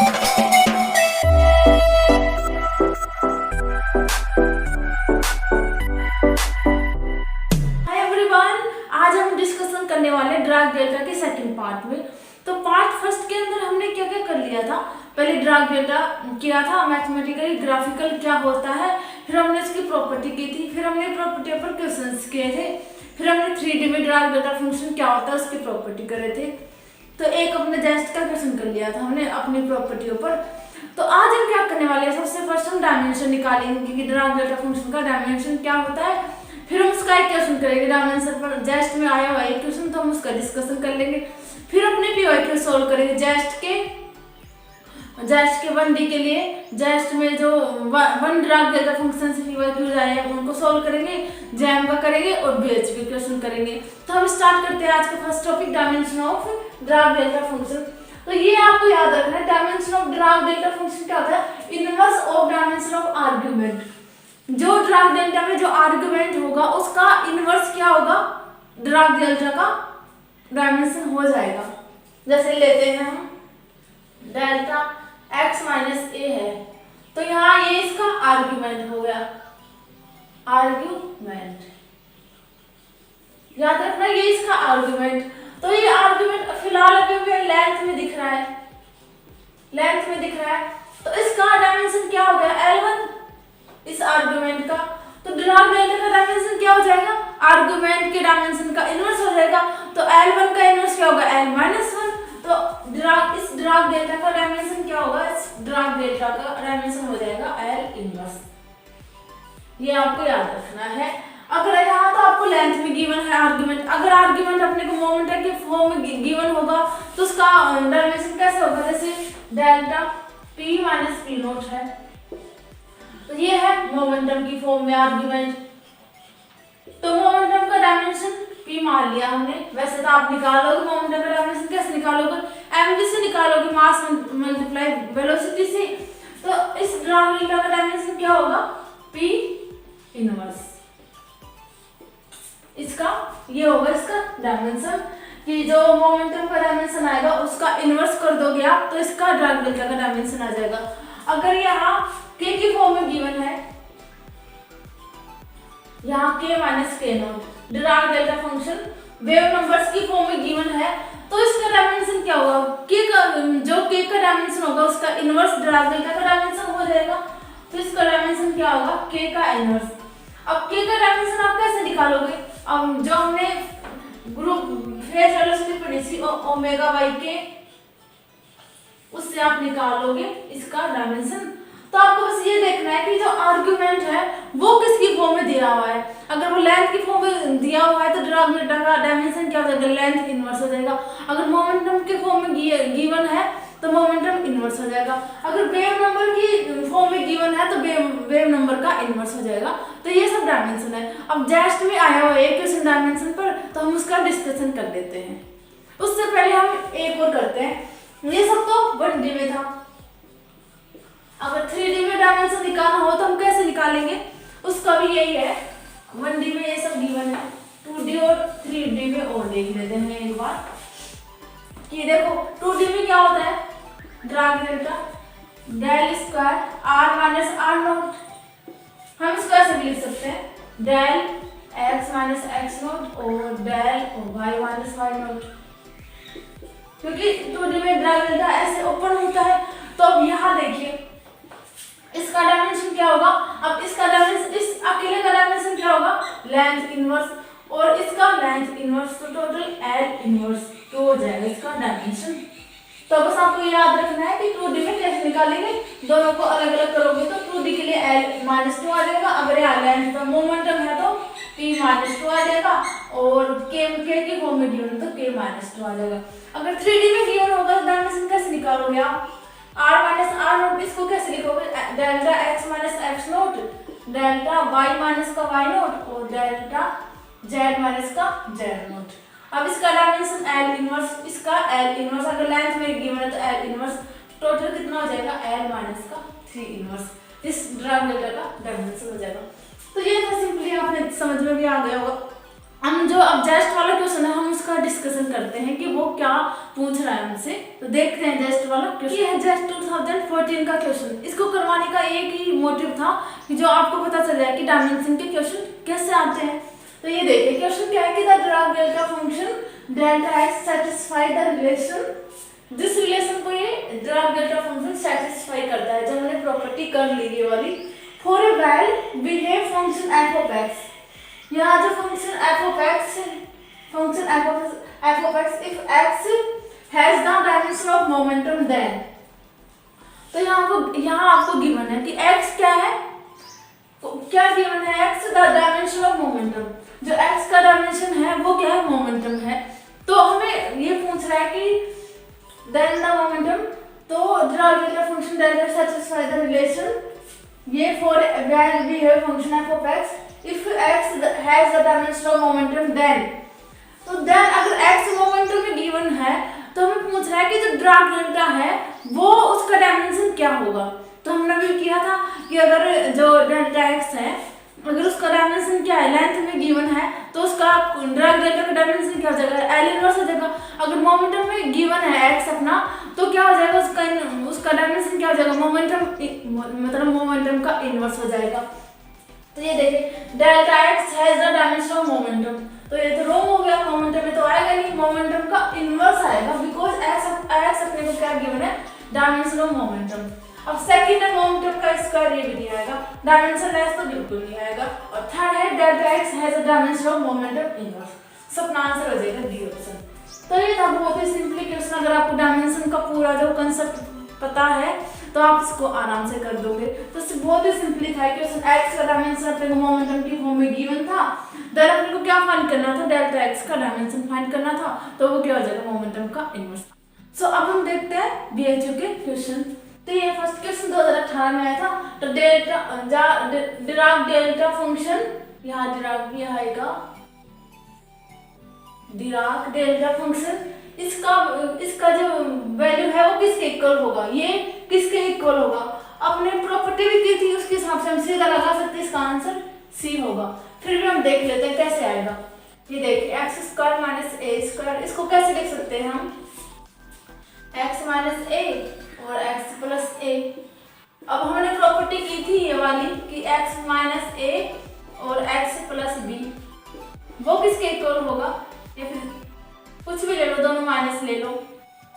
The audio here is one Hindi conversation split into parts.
आज हम डिस्कशन करने वाले हैं ड्राग डेल्टा के सेकंड पार्ट में। तो पार्ट फर्स्ट के अंदर हमने क्या क्या कर लिया था। पहले ड्राग डेल्टा किया था, मैथमेटिकली ग्राफिकल क्या होता है, फिर हमने इसकी प्रॉपर्टी की थी, फिर हमने प्रॉपर्टी पर क्वेश्चंस किए थे, फिर हमने 3D में ड्राग डेल्टा फंक्शन क्या होता है उसकी प्रॉपर्टी करे थे। तो एक अपने जेस्ट का क्वेश्चन कर लिया था हमने अपनी प्रॉपर्टियों पर। तो आज हम क्या करने वाले हैं, सबसे फर्स्ट हम डायमेंशन निकालेंगे कि ड्राग डेल्टा फंक्शन का डायमेंशन क्या होता है, फिर हम उसका एक क्वेश्चन करेंगे डायमेंशन पर, जेस्ट में आया हुआ एक क्वेश्चन तो हम उसका डिस्कशन कर लेंगे, फिर अपने पीवाईक्यू सॉल्व करेंगे जेस्ट के 1D के लिए, जेस्ट में जो 1 ड्राग डेल्टा फंक्शन से पीवाईक्यू आए हैं उनको सॉल्व करेंगे, जैम का करेंगे और बीएचपी क्वेश्चन करेंगे। तो हम स्टार्ट करते हैं आज का first topic, dimension of Dirac delta function. तो ये आपको याद रखना है, dimension of Dirac delta function क्या होता है, inverse of dimension of argument. जो ड्राग डेल्टा में जो आर्गुमेंट होगा उसका इनवर्स क्या होगा, ड्राग डेल्टा का डायमेंशन हो जाएगा। जैसे लेते हैं हम डेल्टा x माइनस ए है, तो यहाँ ये इसका आर्गुमेंट हो गया, आर्गुमेंट याद रखना, ये इसका आर्गुमेंट। तो ये आर्गुमेंट फिलहाल अभी हमें लेंथ में दिख रहा है, लेंथ में दिख रहा है, तो इसका डायमेंशन क्या हो गया L1 इस आर्गुमेंट का। तो ड्राग डेल्टा का डायमेंशन क्या हो जाएगा, आर्गुमेंट के डायमेंशन का इनवर्स हो जाएगा। तो L1 का इनवर्स क्या होगा L-1। तो इस ड्राग डेल्टा का डायमेंशन क्या होगा, इस ड्राग डेल्टा का डायमेंशन हो जाएगा L इनवर्स। ये आपको याद रखना है। अगर यहाँ तो आपको लेंथ में गिवन है आर्गुमेंट, अगर आर्गुमेंट अपने को मोमेंटम के फॉर्म में गिवन होगा तो उसका डायमेंशन कैसे होगा, जैसे delta P minus P note है, तो ये है मोमेंटम की फॉर्म में आर्गुमेंट। तो मोमेंटम का डायमेंशन P मान लिया हमने। वैसे तो आप निकालोगे मोमेंटम का डायमेंशन कैसे निकालोगे, mv से निकालोगे, मास मल्टीप्लाई वेलोसिटी से। तो इस ड्राग डेल्टा का डायमेंशन क्या होगा, P इनवर्स, इसका ये होगा इसका डायमेंशन, कि जो मोमेंटम का डायमेंशन आएगा उसका इनवर्स कर दोगे आप तो इसका ड्राग डेल्टा का डायमेंशन आ जाएगा। अगर यहाँ k की फॉर्म में गिवन है, यहाँ k minus k not Dirac delta function wave numbers की फॉर्म में गिवन है, तो इसका डायमेंशन क्या होगा, k का जो k का डायमेंशन होगा उसका इनवर्स ड्राग डेल्टा का डायमेंशन हो जाएगा। तो इसका डायमेंशन क्या होगा, k का इनवर्स। अब k का डायमेंशन आप कैसे निकालोगे, अब जो हमने ग्रुप फेज वेलोसिटी पढ़ी थी ओमेगा बाई k, उससे आप निकालोगे इसका डायमेंशन। तो आपको बस ये देखना है कि जो आर्गुमेंट है वो किसकी फॉर्म में दिया हुआ है। अगर वो लेंथ की फॉर्म में दिया हुआ है तो ड्राग डेल्टा का डायमेंशन क्या हो जाएगा, लेंथ इनवर्स हो जाएगा। अगर मोमेंटम के फॉर्म में गिवन है तो मोमेंटम इनवर्स हो जाएगा। अगर वेव नंबर की फॉर्म में गिवन है तो वेव नंबर का इनवर्स हो जाएगा। तो ये सब डायमेंशन है। अब जेस्ट में आया हुआ एक क्वेश्चन डायमेंशन पर, तो हम उसका डिस्कशन कर लेते हैं। उससे पहले हम एक और करते हैं, ये सब तो 1D में था। अगर 3D में डायमेंशन निकालना हो तो हम कैसे निकालेंगे, उसका भी यही है। 1D में ये सब गिवन है, 2D और 3D में और देख लेते हैं एक बार कि देखो 2D में क्या होता है, Dirac delta del square r minus r nought, हम इसको ऐसे भी लिख सकते हैं del x minus x nought और del y minus y nought, क्योंकि 2D में ड्राग डेल्टा ऐसे ओपन होता है। तो अब यहाँ देखिए इसका डायमेंशन क्या होगा, अब इसका डायमेंशन, इस अकेले का डायमेंशन क्या होगा, लेंथ इनवर्स, और इसका लेंथ इनवर्स, तो टोटल L इनवर्स तो हो जाएगा इसका डायमेंशन। तो बस आपको याद रखना है कि 2D में कैसे निकालेंगे, दोनों को अलग अलग करोगे तो 2D के लिए L माइनस 2 आ जाएगा। अगर यहाँ लेंथ का मोमेंटम है तो P माइनस 2 आ जाएगा, और k की फॉर्म में गिवन तो k माइनस 2 आ जाएगा। अगर 3D में गिवन होगा तो डायमेंशन कैसे निकालोगे आप, r माइनस r नोट, इसको कैसे लिखोगे, delta x minus x note, delta y minus का y नोट और डेल्टा z माइनस का z नोट। अब इसका डायमेंशन L इनवर्स, इसका L इनवर्स, अगर लेंथ में गिवन है तो L इनवर्स, टोटल कितना हो जाएगा L माइनस का 3 इनवर्स, इस ड्राग डेल्टा का डायमेंशन हो जाएगा। तो ये था सिंपली, आपने समझ में भी आ गया होगा। हम जो अब जस्ट वाला क्वेश्चन है हम उसका डिस्कशन करते हैं कि वो क्या पूछ रहा है हमसे। तो देखते हैं जस्ट वाला क्वेश्चन। ये है जस्ट 2014 का क्वेश्चन। इसको करवाने का एक ही मोटिव था कि जो आपको पता चल जाए कि डायमेंशन के क्वेश्चन कैसे आते हैं। तो ये देखिए क्वेश्चन क्या है कि the Dirac delta function delta x satisfy the relation, जिस रिलेशन को ये डिराक डेल्टा फंक्शन सेटिस्फाई करता है, जो हमने प्रॉपर्टी कर ली ये वाली, for a well behave function F of x. यहाँ जो function f of x if x has the dimension of momentum then, तो यहाँ आपको गिवन है कि x क्या है, क्या गिवन है x the dimension of momentum. जो x का डायमेंशन है वो क्या है, मोमेंटम है। तो हमें ये पूछ रहा है कि देन द मोमेंटम, तो Dirac delta function delta satisfy the relation ये for well we have function f of x if x has the dimension of momentum then, तो then अगर x मोमेंटम में गिवन है तो हमें पूछ रहा है कि जो डिराक डेल्टा है वो उसका डायमेंशन क्या होगा। तो हमने भी किया था कि अगर जो डेल्टा x है अगर उसका डायमेंशन क्या है, लेंथ में गिवन है, तो उसका डिराक डेल्टा का डायमेंशन क्या हो जाएगा, L इनवर्स हो जाएगा। अगर मोमेंटम में गिवन है x अपना, तो क्या हो जाएगा उसका डायमेंशन क्या हो जाएगा, मोमेंटम, मतलब मोमेंटम का इनवर्स हो जाएगा। तो ये देखिए delta x has the dimension of momentum, तो ये तो रोम हो गया, मोमेंटम में तो आएगा नहीं, मोमेंटम का इनवर्स आएगा बिकॉज एक्स अपने को क्या गिवन है, डायमेंशन ऑफ मोमेंटम। अब सेकंड है मोमेंटम का स्क्वायर, ये भी नहीं आएगा, डायमेंशन लेस तो बिल्कुल नहीं आएगा। और थर्ड है delta x has a dimension of momentum inverse. सब अपना आंसर हो जाएगा डी ऑप्शन। तो ये था बहुत ही सिंपली क्वेश्चन। अगर आपको डायमेंशन का पूरा जो कंसेप्ट पता है तो आप इसको आराम से कर दोगे। तो बहुत ही सिंपली था क्वेश्चन। एक्स का डायमेंशन अपने को मोमेंटम की फॉर्म में गिवन था, देन अपने को क्या फाइंड करना था, डेल्टा एक्स का डायमेंशन फाइंड करना था, तो वो क्या हो जाएगा, मोमेंटम का इनवर्स। सो अब हम देखते हैं बीएचयू के क्वेश्चन। तो ये फर्स्ट क्वेश्चन 2018 में आया था। तो डिराक डेल्टा फंक्शन, यहाँ डिराक भी आएगा, डिराक डेल्टा फंक्शन, इसका जो वैल्यू है वो किसके इक्वल होगा, ये किसके इक्वल होगा। अपने प्रॉपर्टी भी की थी, उसके हिसाब से हम सीधा लगा सकते हैं, इसका आंसर सी होगा। फिर भी हम देख लेते हैं कैसे आएगा। ये देखिए एक्स स्क्वायर माइनस ए स्क्वायर, इसको कैसे लिख सकते हैं हम, एक्स माइनस ए और एक्स प्लस ए। अब हमने प्रॉपर्टी की थी ये वाली कि एक्स माइनस ए और एक्स प्लस बी वो किसके इक्वल होगा, या फिर कुछ भी ले लो, दोनों माइनस ले लो,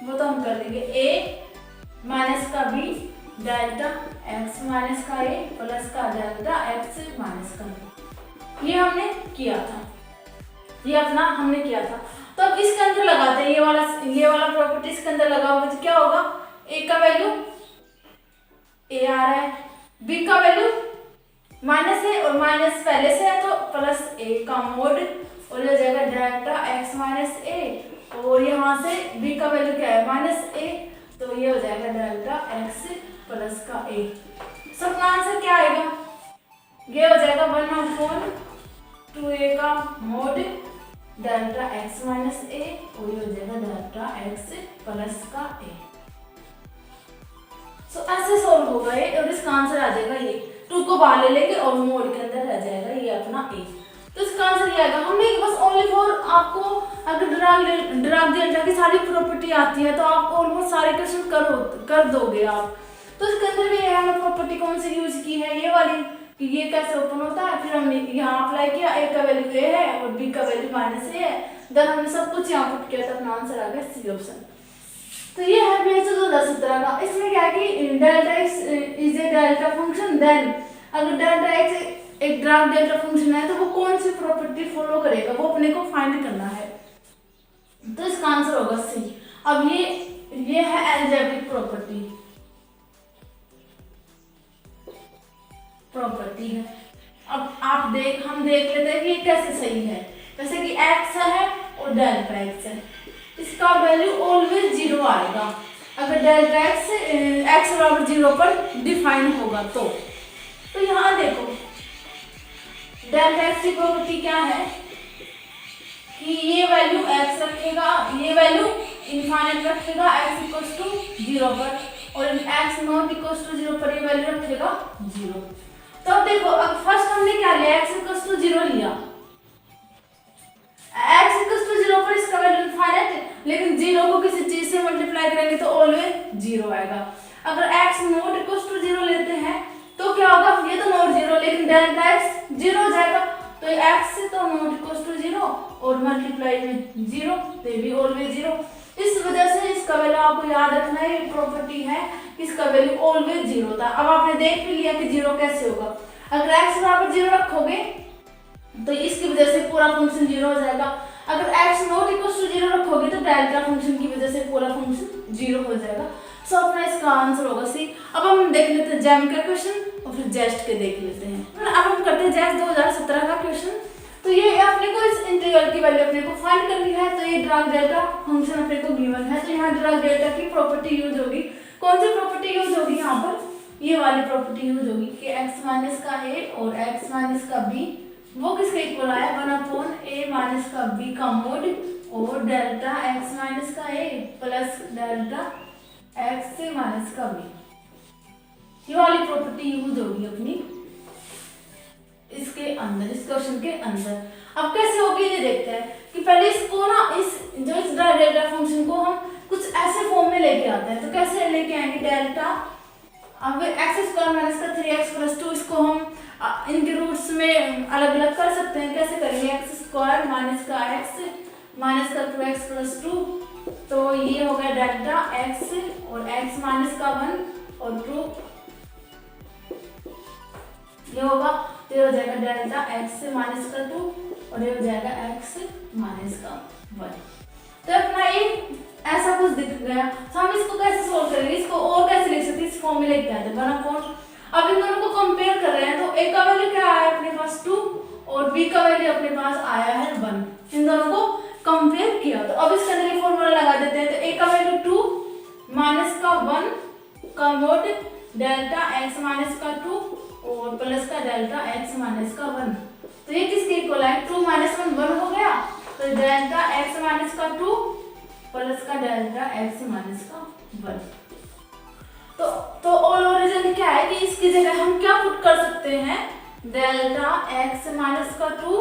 वो तो हम कर लेंगे। ए माइनस का बी डेल्टा एक्स माइनस का ए प्लस का डेल्टा एक्स माइनस का बी, ये हमने किया था, ये अपना हमने किया था। तो अब इसके अंदर लगाते हैं, ये वाला प्रॉपर्टी इसके अंदर लगाओगे तो क्या होगा, ए का वैल्यू ए आ रहा है, बी का वैल्यू माइनस है और माइनस पहले से है तो प्लस ए का मोड, और हो जाएगा डेल्टा एक्स माइनस ए, और यहाँ से b का वैल्यू क्या है, माइनस ए, तो ये हो जाएगा डेल्टा एक्स प्लस का ए। सब का आंसर क्या आएगा, ये हो जाएगा 1/2a का मोड डेल्टा एक्स माइनस ए, और ये हो जाएगा डेल्टा एक्स प्लस का ए। सो ऐसे सॉल्व होगा ये, और इसका आंसर आ जाएगा ये 2 को बाहर ले लेंगे और मोड के अंदर रह जाएगा ये अपना ए। तो इसका आंसर ये आएगा। हमने बस ओनली फॉर आपको अगर डिराक डेल्टा की सारी प्रॉपर्टी आती है तो आप ऑलमोस्ट सारे क्वेश्चन कर दोगे आप। तो इसके अंदर भी हमने प्रॉपर्टी कौन सी यूज की है, ये वाली कि ये कैसे ओपन होता है, फिर हमने यहाँ अप्लाई किया, ए का वैल्यू ए है और बी का वैल्यू माइनस ए है, देन हमने सब कुछ यहाँ पुट किया था, अपना आंसर आ गया सी ऑप्शन। तो ये है बीएचयू 2017 का। इसमें क्या है कि delta x is a delta function, then अगर डेल्टा एक्स एक डिराक डेल्टा फंक्शन है तो वो कौन सी प्रॉपर्टी फॉलो करेगा, वो अपने को फाइंड करना है। तो इसका आंसर होगा सी। अब ये है अलजेब्रिक प्रॉपर्टी है। अब हम देख लेते हैं कि ये कैसे सही है। जैसे कि x है और डेल्टा x है, इसका वैल्यू ऑलवेज 0 आएगा अगर डेल्टा x बराबर 0 पर डिफाइन होगा तो यहाँ देखो डेल्टा एक्स की प्रॉपर्टी क्या है कि ये वैल्यू x रखेगा, ये वैल्यू इनफाइनाइट रखेगा x इक्वल्स टू 0 पर, और x नॉट इक्वल्स टू 0 पर ये वैल्यू रखेगा 0। तो अब देखो, अब फर्स्ट हमने क्या लिया, x इक्वल्स टू 0 लिया, पर इसका वैल्यू इनफाइनाइट, लेकिन 0 को किसी चीज से मल्टीप्लाई करेंगे तो ऑलवेज 0 आएगा। अगर x नॉट इक्वल टू 0 लेते हैं तो क्या होगा, ये तो नॉट 0 लेकिन डेल्टा x 0 हो जाएगा, तो x से तो नॉट इक्वल टू 0 और मल्टीप्लाई में 0 तो ये भी ऑलवेज 0। इस वजह से इसका वैल्यू आपको याद रखना है, ये प्रॉपर्टी है, इसका वैल्यू ऑलवेज 0 था। अब आपने देख भी लिया कि 0 कैसे होगा, अगर x बराबर 0 रखोगे तो इसकी वजह से पूरा फंक्शन 0 हो जाएगा। अगर x नॉट इक्वल टू 0 रखोगे तो डेल्टा फंक्शन की वजह से पूरा फंक्शन 0 हो जाएगा। सो अपना इसका आंसर होगा सी। अब हम देख लेते हैं जैम का क्वेश्चन और फिर जेस्ट के देख लेते हैं। अब हम करते हैं जेस्ट 2017 का क्वेश्चन। तो ये अपने को इस इंटीग्रल की वैल्यू अपने को फाइंड करनी है, तो ये ड्राग डेल्टा फंक्शन अपने को गिवन है, तो यहाँ ड्राग डेल्टा की प्रॉपर्टी यूज होगी। कौन सी प्रॉपर्टी यूज होगी, यहाँ पर ये वाली प्रॉपर्टी यूज होगी कि x माइनस का a और x माइनस का b वो किसके इक्वल आया, 1/a माइनस का b का मोड और डेल्टा x माइनस का a प्लस डेल्टा x से माइनस का b, ये वाली प्रॉपर्टी यूज होगी अपनी इसके अंदर, इस क्वेश्चन के अंदर। अब कैसे होगी ये देखते हैं कि पहले इसको ना इस डेल्टा फंक्शन को हम कुछ ऐसे फॉर्म में लेके आते हैं। तो कैसे लेके आएंगे, डेल्टा अब x² माइनस का 3x प्लस 2 इसको हम इनके रूट्स में अलग अलग कर सकते हैं। कैसे करेंगे, x² माइनस का x माइनस का 2x प्लस 2, तो ये हो गया डेल्टा x और x माइनस का 1 और 2 ये होगा, तो ये हो जाएगा डेल्टा x से माइनस का 2 और ये हो जाएगा x माइनस का 1। तो अपना ये ऐसा कुछ दिख गया। तो हम इसको कैसे सोल्व करेंगे, इसको और कैसे लिख सकते हैं, इस फॉर्मूले क्या है 1/। अब इन दोनों को कंपेयर कर रहे हैं, तो a का वैल्यू क्या आया अपने पास 2 और b का वैल्यू अपने पास आया है 1। इन दोनों को कंपेयर किया, तो अब इसके अंदर फॉर्मूला लगा देते हैं। तो a का वैल्यू 2 माइनस का 1 का मोड डेल्टा x माइनस का 2 और प्लस का डेल्टा x माइनस का 1, तो ये किसके इक्वल है, 2 माइनस 1 1 हो गया, तो डेल्टा x माइनस का 2 प्लस का डेल्टा x माइनस का 1। तो और ओरिजिन क्या है कि इसकी जगह हम क्या पुट कर सकते हैं, डेल्टा x माइनस का 2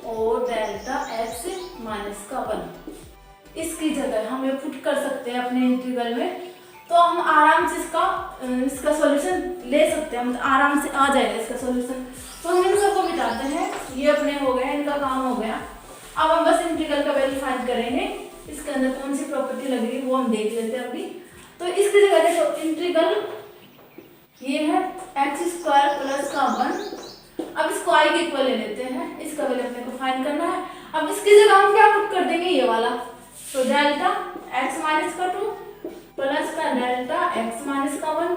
और डेल्टा x माइनस का 1 इसकी जगह हम ये पुट कर सकते हैं अपने इंटीग्रल में। तो हम आराम से इसका सॉल्यूशन ले सकते हैं, मतलब आराम से आ जाएगा इसका सॉल्यूशन। तो हम इन सबको मिटाते हैं, ये अपने हो गए, इनका काम हो गया। अब हम बस इंटीग्रल का वैल्यू फाइंड करेंगे, इसके अंदर कौन सी प्रॉपर्टी लगेगी वो हम देख लेते हैं अभी। तो इसकी जगह देखो इंटीग्रल ये है x² प्लस का 1। अब इसको i के इक्वल ले लेते हैं, इसका वैल्यू अपने को फाइंड करना है। अब इसकी जगह हम क्या पुट कर देंगे, ये वाला, तो डेल्टा x माइनस का 2 प्लस का डेल्टा x माइनस का 1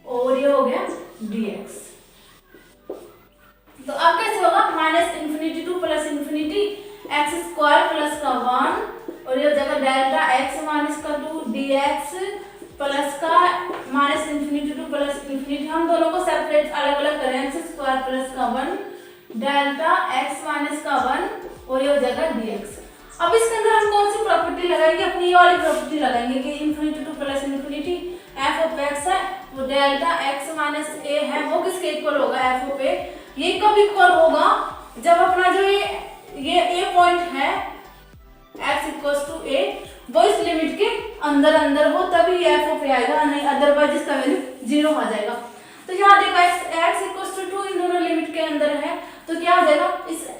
और ये हो गया dx। तो अब कैसे होगा, -∞ टू +∞ x² प्लस का 1 और ये हो जाएगा डेल्टा x माइनस का 2 dx प्लस का -∞ टू +∞, हम दोनों को सेपरेट अलग अलग करें, x² प्लस का 1 डेल्टा x माइनस का 1 और ये हो जाएगा dx। अब इसके अंदर हम कौन सी प्रॉपर्टी लगाएंगे, अपनी ये वाली प्रॉपर्टी लगाएंगे कि ∞ टू +∞ f ऑफ x है, वो डेल्टा x माइनस a है, वो किसके इक्वल होगा, f ऑफ a। ये कब इक्वल होगा, जब अपना जो ये a पॉइंट है x इक्वल्स टू a वो इस लिमिट के अंदर अंदर हो, तभी f ऑफ a आएगा, नहीं अदरवाइज इसका वैल्यू 0 आ जाएगा। तो यहाँ देखो x इक्वल्स टू 2 इन दोनों लिमिट के अंदर है, तो क्या हो जाएगा,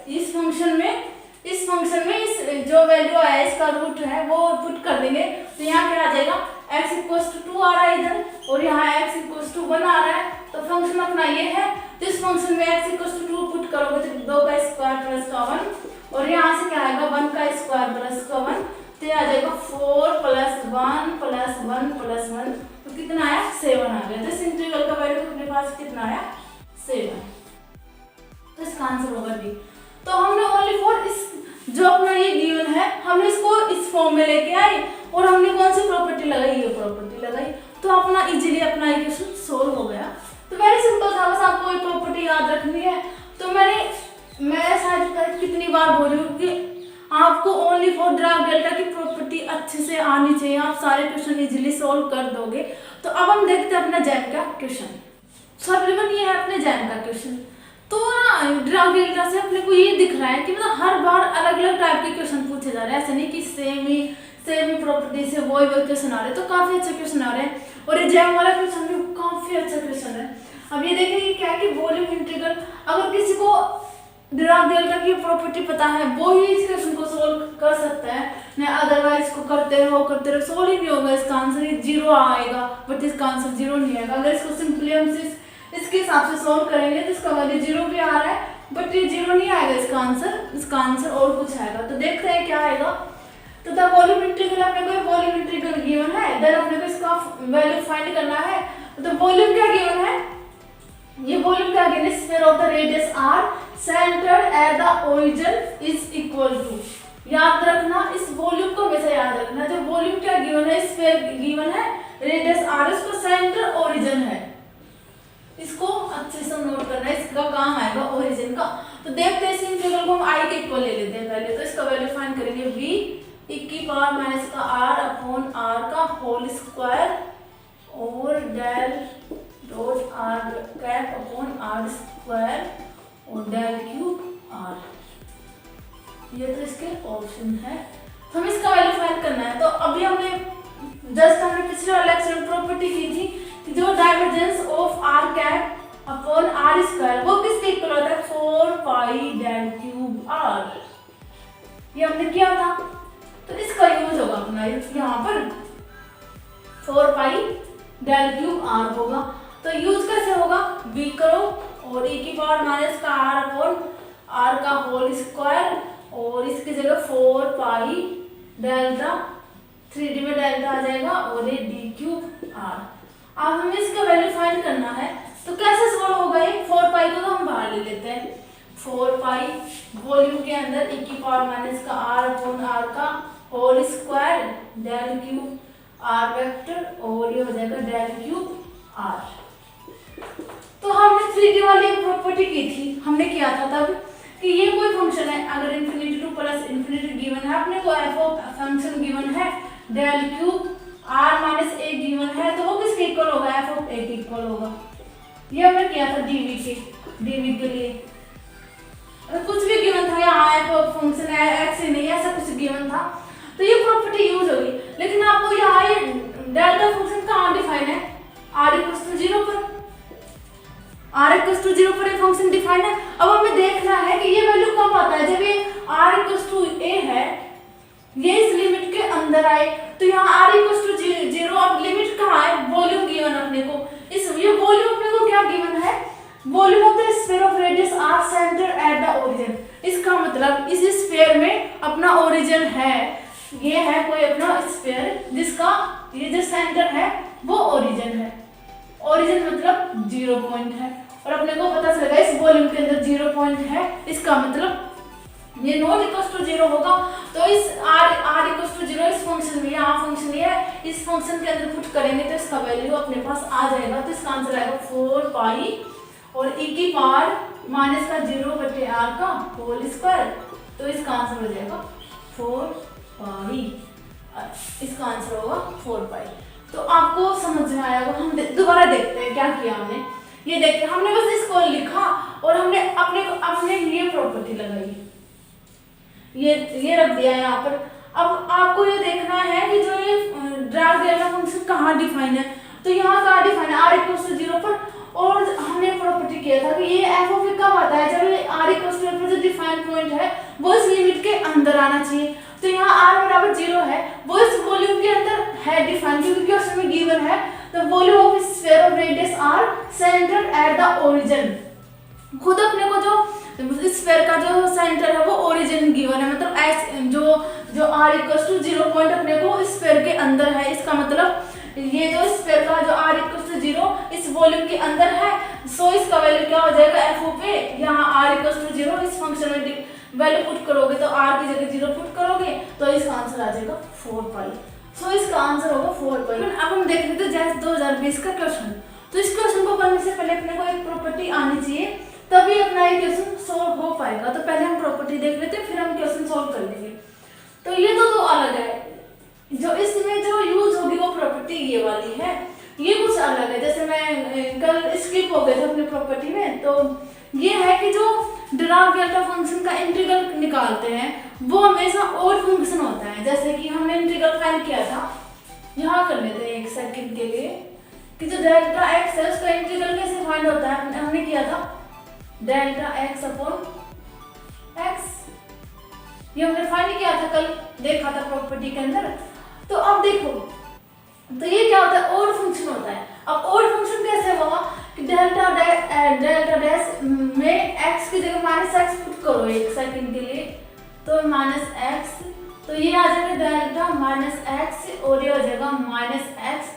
इस फंक्शन में इस जो वैल्यू आया इसका रूट है वो पुट कर देंगे। तो यहाँ क्या आ जाएगा, x इक्वल्स टू 2 आ रहा है इधर और यहाँ x इक्वल्स टू 1 आ रहा है, तो फंक्शन अपना ये है। तो इस फंक्शन में x इक्वल्स टू 2 पुट करोगे तो 2 का स्क्वायर प्लस का 1 और यहाँ से क्या आएगा 1 का स्क्वायर प्लस का 1, तो ये आ जाएगा 4 प्लस 1 प्लस 1 प्लस 1, तो कितना आया 7 आ गया। तो इस इंटीग्रल का वैल्यू अपने पास कितना आया 7, तो इसका आंसर होगा डी। तो हमने ओनली फॉर इस जो अपना ये गिवन है हमने इसको इस फॉर्म में लेके आए और हमने कौन सी प्रॉपर्टी लगाई, ये प्रॉपर्टी लगाई, तो अपना इजीली अपना इक्वेशन सोल्व हो गया। तो वेरी सिंपल था, बस आपको ये प्रॉपर्टी याद रखनी है। तो मैं शायद कितनी बार बोल रही हूँ कि आपको ओनली फॉर ड्राग डेल्टा की प्रॉपर्टी अच्छे से आनी चाहिए, आप सारे क्वेश्चन इजीली सोल्व कर दोगे। तो अब हम देखते हैं अपना जैम का क्वेश्चन। सब ये है अपने जैम का क्वेश्चन। तो ना ड्राग डेल्टा से अपने को ये दिख रहा है कि मतलब हर बार अलग अलग टाइप के क्वेश्चन पूछे जा रहे हैं, ऐसा नहीं कि सेम ही प्रॉपर्टी से वही क्वेश्चन आ रहे हैं। तो काफी अच्छे क्वेश्चन आ रहे हैं और एग्जाम वाला क्वेश्चन भी काफी अच्छा क्वेश्चन है। अब ये देखिए कि क्या है कि वॉल्यूम इंटीग्रल, अगर किसी को ड्राग डेल्टा की प्रॉपर्टी पता है वो ही इस क्वेश्चन को सोल्व कर सकता है, नहीं अदरवाइज इसको करते रहो सोल्व ही नहीं होगा, इसका आंसर ही 0 आएगा, बट इसका आंसर 0 नहीं आएगा। अगर इसको सिंपली हम इसके हिसाब से सोल्व करेंगे तो इसका वैल्यू 0 भी आ रहा है, बट ये 0 नहीं आएगा इसका आंसर और कुछ आएगा। तो देखते हैं क्या आएगा। तो द वॉल्यूम इंटीग्रल, अपने को वॉल्यूम इंटीग्रल गिवन है, देन अपने को इसका वैल्यू फाइंड करना है। तो वॉल्यूम क्या गिवन है, ये वॉल्यूम क्या गिवन है, sphere of the radius r centred at the origin is equal to, याद रखना इस वॉल्यूम को हमेशा याद रखना। जो वॉल्यूम क्या गिवन है, स्फीयर गिवन है, रेडियस r, इसको सेंटर ओरिजिन है, इसको अच्छे से नोट करना है, इसका काम आएगा ओरिजिन का। तो देखते हैं इस इंटीग्रल को हम i के इक्वल ले लेते हैं पहले। तो इसका वैल्यू फाइंड करेंगे v e की पावर माइनस का r अपॉन r का होल स्क्वायर और del dot r cap upon r square और डेल क्यूब r, ये तो इसके ऑप्शन है। तो हमें इसका वैल्यू फाइंड करना है। तो अभी हमने पिछले वाले लेक्चर में प्रॉपर्टी की थी कि जो divergence of r cap upon r square वो किसके इक्वल होता है, 4 पाई डेल क्यूब r, ये हमने किया था। तो इसका यूज होगा अपना यहाँ पर 4 पाई डेल क्यूब r होगा। तो यूज कैसे होगा, b करो और e की पावर माइनस का r अपॉन r का होल स्क्वायर और इसकी जगह 4 पाई डेल्टा, 3d में डेल्टा आ जाएगा और ये d क्यूब r। अब हमें इसका वैल्यू फाइंड करना है। तो कैसे सोल्व होगा ये, 4 पाई को तो हम बाहर ले लेते हैं, 4 पाई वॉल्यूम के अंदर e की पावर माइनस का r अपॉन r का whole square del cube r vector और ये हो जाएगा डेल क्यूब r। तो हमने 3D वाली प्रॉपर्टी की थी, हमने किया था तब कि ये कोई फंक्शन है, अगर infinity to plus infinity given है, अपने को f ऑफ फंक्शन गिवन है del cube r minus a given है, तो वो किसके इक्वल होगा, f ऑफ a के इक्वल होगा। ये हमने किया था dv के लिए। अगर कुछ भी गिवन था यहाँ f ऑफ फंक्शन x ही नहीं, ऐसा कुछ गिवन था तो ये प्रॉपर्टी यूज होगी। लेकिन आपको यहाँ ये डेल्टा फंक्शन कहाँ डिफाइन है, r इक्वल्स टू 0 पर, r इक्वल्स टू 0 पर ये फंक्शन डिफाइन है। अब हमें देखना है कि ये वैल्यू कब आता है, जब ये r इक्वल्स टू a है, ये इस लिमिट के अंदर आए। तो यहाँ r इक्वल्स टू 0, अब लिमिट कहाँ है, वॉल्यूम गिवन अपने को, ये वॉल्यूम अपने को क्या गिवन है, volume of the sphere of radius r centre at the origin. इसका मतलब इस स्फीयर में अपना ओरिजिन है, ये है कोई अपना स्फीयर जिसका ये जो सेंटर है वो ओरिजिन है, ओरिजिन मतलब 0 पॉइंट है, और अपने को पता चलेगा इस वॉल्यूम के अंदर 0 पॉइंट है, इसका मतलब ये नॉट इक्वल्स टू 0 होगा। तो इस r इक्वल्स टू 0 इस फंक्शन में, यहाँ फंक्शन ये है, इस फंक्शन के अंदर पुट करेंगे तो इसका वैल्यू अपने पास आ जाएगा। तो इसका आंसर आएगा 4 पाई और e की पावर माइनस का 0 बटे r का होल स्क्वायर, तो इसका आंसर हो जाएगा 4 पाई, इसका आंसर होगा 4 पाई। तो आपको समझ में आया होगा। हम दोबारा देखते हैं क्या किया हमने। ये देखिए हमने बस इसको लिखा और हमने अपने ये प्रॉपर्टी लगाई, ये रख दिया यहाँ पर। अब आपको ये देखना है कि जो ये ड्राग डेल्टा फंक्शन कहाँ डिफाइन है, तो यहाँ कहाँ डिफाइन है, r इक्वल्स टू 0 पर। और हमने प्रॉपर्टी किया था कि ये f ऑफ a कब आता है, जब ये r इक्वल्स टू 0 पर जो डिफाइन पॉइंट है वो इस लिमिट के अंदर आना चाहिए। तो यहाँ r बराबर 0 है, वो इस वॉल्यूम के अंदर है डिफाइन, क्योंकि उसमें गिवन है the volume of sphere of radius r centred at the origin. खुद अपने को जो स्फीयर का जो सेंटर है वो ओरिजिन गिवन है, मतलब जो r इक्वल्स टू 0 पॉइंट अपने को स्फीयर के अंदर है। इसका मतलब ये जो स्फीयर का जो r इक्वल्स टू 0 इस वॉल्यूम के अंदर है, सो इसका वैल्यू क्या हो जाएगा, f ऑफ a। यहाँ r इक्वल्स टू 0 इस फंक्शन में वैल्यू पुट करोगे तो r की जगह 0 पुट करोगे तो इसका आंसर आ जाएगा 4 पाई। सो इसका आंसर होगा 4 पाई। अब हम देख लेते हैं जैसे 2020 का क्वेश्चन। तो इस क्वेश्चन को करने से पहले अपने को एक प्रॉपर्टी आनी चाहिए, तभी अपना ये क्वेश्चन सोल्व हो पाएगा। तो पहले हम प्रॉपर्टी देख लेते हैं, फिर हम क्वेश्चन सोल्व कर लेंगे। तो ये तो अलग है, जो इसमें जो यूज होगी वो प्रॉपर्टी ये वाली है, ये कुछ अलग है। जैसे मैं कल स्किप हो गए थे अपनी प्रॉपर्टी में, तो ये है कि जो डिराक डेल्टा फंक्शन का इंटीग्रल निकालते हैं वो हमेशा ऑड फंक्शन होता है। जैसे कि हमने इंटीग्रल फाइंड किया था, यहाँ कर लेते हैं एक सेकंड के लिए, कि जो डेल्टा एक्स है उसका इंटीग्रल कैसे फाइंड होता है, हमने किया था डेल्टा एक्स अपॉन एक्स, ये हमने फाइंड किया था, कल देखा था प्रॉपर्टी के अंदर। तो अब देखो, तो ये क्या होता है, ऑड फंक्शन होता है। अब ऑड फंक्शन कैसे होगा कि डेल्टा डैश में x की जगह माइनस एक्स पुट करो एक सेकंड के लिए, तो माइनस एक्स, तो ये आ जाएगा डेल्टा माइनस एक्स और ये हो जाएगा माइनस एक्स।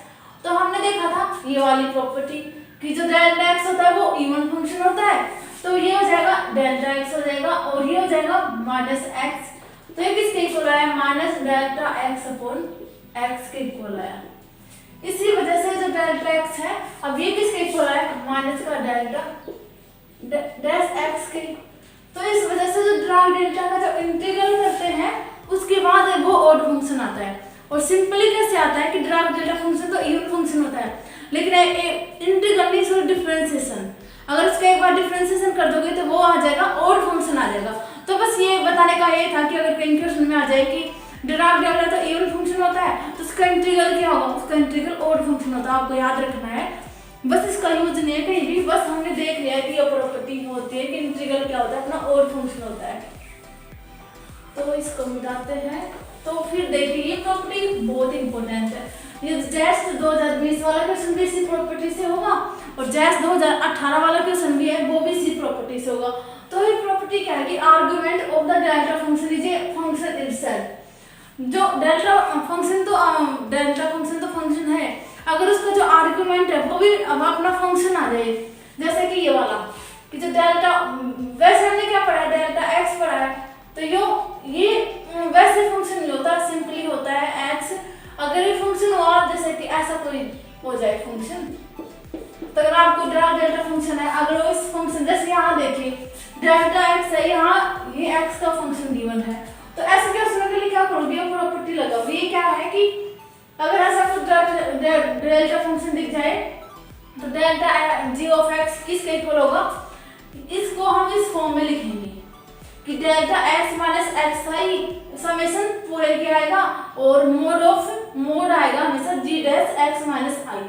तो हमने देखा था ये वाली प्रॉपर्टी कि जो डेल्टा एक्स होता है वो इवन फंक्शन होता है, तो ये हो जाएगा डेल्टा एक्स हो जाएगा और ये हो जाएगा माइनस एक्स। तो ये किसके इक्वल आया, minus delta x upon x के इक्वल आया। इसी वजह से जो डेल्टा एक्स है अब ये किसके इक्वल आया, माइनस का डेल्टा डैश एक्स के। तो इस वजह से जो डिराक डेल्टा का जो इंटीग्रल करते हैं उसके बाद वो ऑड फंक्शन आता है। और सिंपली कैसे आता है कि डिराक डेल्टा फंक्शन तो इवन फंक्शन होता है, लेकिन इंटीग्रल मींस डिफरेंशिएशन, अगर उसका एक बार डिफरेंशिएशन कर दोगे तो वो आ जाएगा ऑड फंक्शन आ जाएगा। तो बस ये बताने का ये था कि अगर कहीं क्वेश्चन में आ जाए कि डिराक डेल्टा तो इवन फंक्शन होता है तो उसका इंटीग्रल क्या होगा, उसका इंटीग्रल ऑड फंक्शन होता है, आपको याद रखना है। बस इसका यूज नहीं है कहीं भी, बस हमने देख लिया है कि ये प्रॉपर्टी होती है कि इंटीग्रल क्या होता है, अपना ऑड फंक्शन होता है। तो इसको मिटाते हैं। तो फिर देखिए ये प्रॉपर्टी बहुत इंपॉर्टेंट है, ये जैस 2020 वाला क्वेश्चन भी इसी प्रॉपर्टी से होगा और जैस 2018 वाला क्वेश्चन भी है वो भी इसी प्रॉपर्टी से होगा। तो ये प्रॉपर्टी क्या है कि argument of the delta function is a function itself. जो डेल्टा फंक्शन तो फंक्शन है, अगर उसका जो आर्गुमेंट है वो भी अब अपना फंक्शन आ जाए, जैसे कि ये वाला कि जो डेल्टा, वैसे हमने क्या पढ़ा है, डेल्टा एक्स पढ़ा है, तो ये वैसे फंक्शन नहीं होता, सिंपली होता है एक्स। अगर ये फंक्शन हुआ जैसे कि ऐसा कोई हो जाए फंक्शन, तो अगर आपको डिराक डेल्टा फंक्शन है, अगर वो इस फंक्शन जैसे यहाँ देखिए डेल्टा एक्स है, यहाँ ये एक्स का फंक्शन गिवन है, तो ऐसे क्वेश्चन के लिए क्या करोगे, ये प्रॉपर्टी लगाओगे। ये क्या है कि अगर ऐसा कुछ डेल्टा फंक्शन दिख जाए तो डेल्टा जी ऑफ एक्स किसके इक्वल होगा, इसको हम इस फॉर्म में लिखेंगे कि डेल्टा एक्स माइनस एक्स आई समेशन पूरे क्या आएगा और मोड आएगा हमेशा जी डैश एक्स माइनस आई।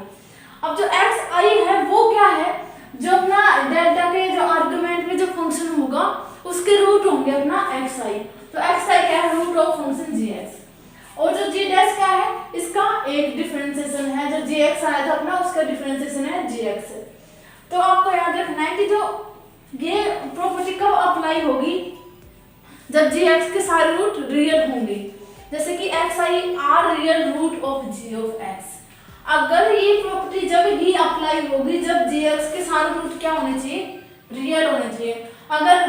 अब जो एक्स आई है वो क्या है, जो अपना डेल्टा के जो आर्गुमेंट में जो फंक्शन होगा उसके रूट होंगे अपना एक्स आई, तो एक्स आई क्या है, root of function G x. और जो जी डैश क्या है, इसका एक डिफरेंशिएशन है, जो जी एक्स आया था अपना उसका डिफरेंशिएशन है जी एक्स। तो आपको याद रखना है कि जो ये प्रॉपर्टी कब अप्लाई होगी, जब जी एक्स के सारे रूट रियल होंगे, जैसे कि x i are real root of G of x. अगर ये प्रॉपर्टी जब ही अप्लाई होगी जब जी एक्स के सारे रूट क्या होने चाहिए, रियल होने चाहिए। अगर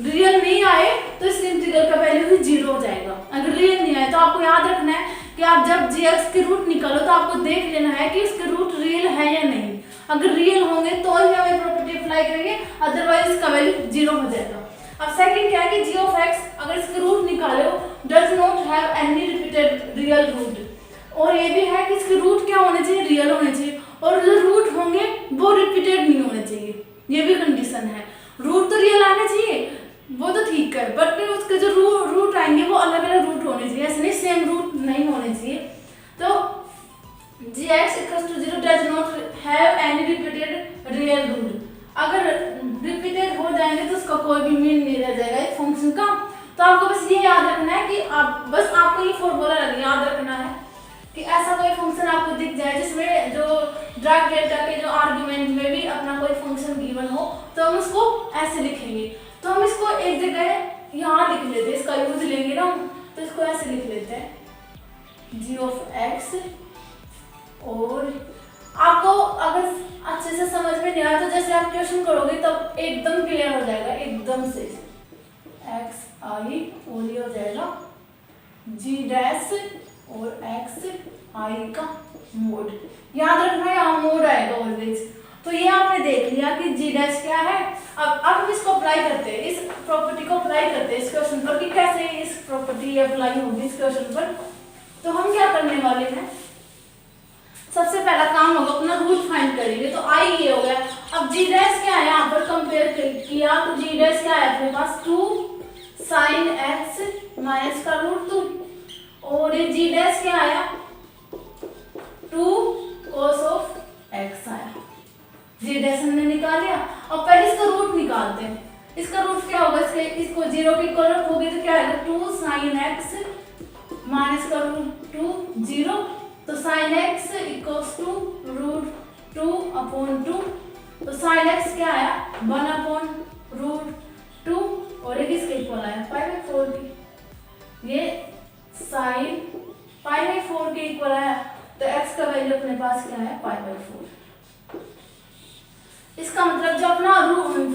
रियल नहीं आए तो इस इंटीग्रल का वैल्यू ही 0 हो जाएगा। अगर रियल नहीं आए तो आपको याद रखना है कि आप जब जी एक्स के रूट निकालो तो आपको देख लेना है कि इसके रूट रियल है या नहीं। अगर रियल होंगे तो ही हम ये प्रॉपर्टी अप्लाई करेंगे, अदरवाइज इसका वैल्यू 0 हो जाएगा। अब सेकंड क्या है कि जी ऑफ एक्स अगर इसके रूट निकालो does not have any repeated real root, और ये भी है कि इसके रूट क्या होने चाहिए, रियल होने चाहिए, और जो रूट होंगे वो रिपीटेड नहीं होने चाहिए, ये भी कंडीशन है। रूट तो रियल आने चाहिए वो तो ठीक है, बट उसके जो रूट आएंगे वो अलग अलग रूट होने चाहिए, ऐसे नहीं सेम रूट नहीं होने चाहिए। तो g x equal to 0 does not have any repeated real root, अगर रिपीटेड हो जाएंगे तो उसका कोई भी मीन नहीं रह जाएगा एक फंक्शन का। तो आपको बस ये याद रखना है कि आपको ये फॉर्मूला याद रखना है कि ऐसा कोई फंक्शन आपको दिख जाए जिसमें जो डिराक डेल्टा के जो आर्गुमेंट में भी अपना कोई फंक्शन गिवन हो तो हम उसको ऐसे लिखेंगे। तो हम इसको एक जगह यहाँ लिख लेते हैं, इसका यूज लेंगे ना, तो इसको ऐसे लिख लेते हैं जी ऑफ एक्स। और आपको अगर अच्छे से समझ में नहीं आया तो जैसे आप क्वेश्चन करोगे तब एकदम क्लियर हो जाएगा, एकदम से एक्स आई और ये हो जाएगा जी डैश और एक्स आई का मोड, याद रखना है यहाँ मोड आएगा ऑलवेज। तो ये आपने देख लिया कि जी डैश क्या है। अब हम इसको अप्लाई करते हैं, इस प्रॉपर्टी को अप्लाई करते हैं इस क्वेश्चन पर कि कैसे इस प्रॉपर्टी अप्लाई होगी इस क्वेश्चन पर। तो हम क्या करने वाले हैं, सबसे पहला काम होगा अपना रूट फाइंड करेंगे, तो आई ये हो गया। अब जी डैश क्या है यहाँ पर कंपेयर किया पास 2 साइन एक्स माइनस का रूट 2, और ये जी डैश क्या आया 2 cos ऑफ x आया। जी डैश हमने निकाल लिया। अब पहले इसका रूट निकालते हैं। इसका रूट क्या होगा, इसको 0 के इक्वल रखोगे तो क्या आएगा 2 साइन एक्स माइनस का रूट 2 0, तो sine x equals to root 2 upon 2, तो साइन एक्स क्या आया 1 अपॉन रूट 2, और एक इसके इक्वल आया π/4 की, ये साइन π/4 के इक्वल आया, तो x का वैल्यू अपने पास क्या है π/4। इसका मतलब जो अपना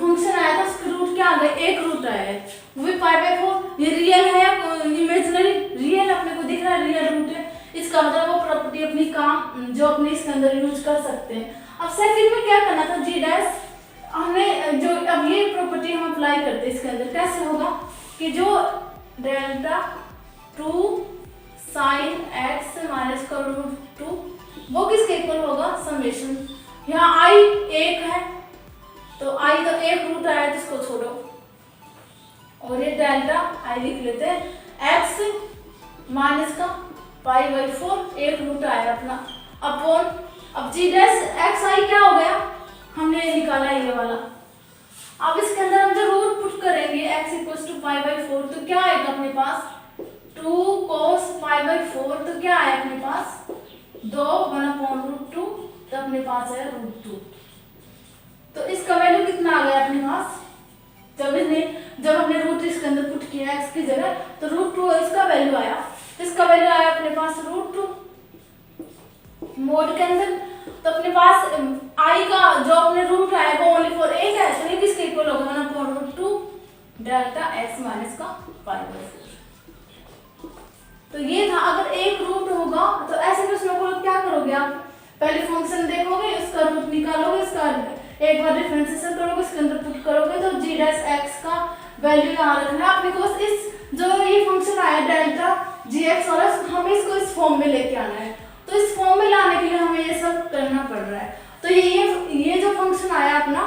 फंक्शन आया था उसका रूट क्या आ गया, एक रूट आया है, वो भी π/4। ये रियल है इमेजिनरी, रियल अपने को दिख रहा है रियल रूट है, इसका मतलब वो प्रॉपर्टी अपनी काम जो अपने इसके अंदर यूज कर सकते हैं। अब सेकंड में क्या करना था, जी डैश हमें जो अब ये प्रॉपर्टी हम अप्लाई करते हैं इसके अंदर, कैसे होगा कि जो डेल्टा 2 साइन एक्स माइनस का रूट 2 वो किसके इक्वल होगा, समेशन, यहाँ आई एक है तो आई तो एक रूट आया जिसको छोड़ो, और ये डेल्टा आई लिख लेते हैं एक्स माइनस का π/4 एक रूट आया अपना अपॉन, अब जी डैश एक्स आई क्या हो गया, हमने निकाला ये वाला। अब इसके अंदर हम जो रूट पुट करेंगे x इक्वल्स टू π/4, तो क्या आएगा अपने पास 2 cos π/4, तो क्या आया अपने पास 2 1 अपॉन रूट 2, तो अपने पास है रूट 2। तो इसका वैल्यू कितना आ गया अपने पास, जब हमने रूट इसके अंदर पुट किया x की जगह, तो रूट 2 इसका वैल्यू आया, इसका वैल्यू आया अपने पास रूट 2 मोड के अंदर, तो अपने पास i का जो अपने रूट आया वो ओनली फॉर एक है, तो ये किसके इक्वल होगा 1 upon root 2 delta x minus का π/4। तो ये था, अगर एक रूट होगा तो ऐसे में उसमें बोलो क्या करोगे आप, पहले फंक्शन देखोगे, उसका रूट निकालोगे, उसका एक बार डिफरेंशिएशन करोगे, उसके अंदर पुट करोगे, तो जी डैश x का वैल्यू यहाँ रखना है आपने को। बस इस जो ये फंक्शन आया डेल्टा gx वाला, हमें इसको इस फॉर्म में लेके आना है, तो इस फॉर्म में लाने के लिए हमें ये सब करना पड़ रहा है। तो ये जो फंक्शन आया अपना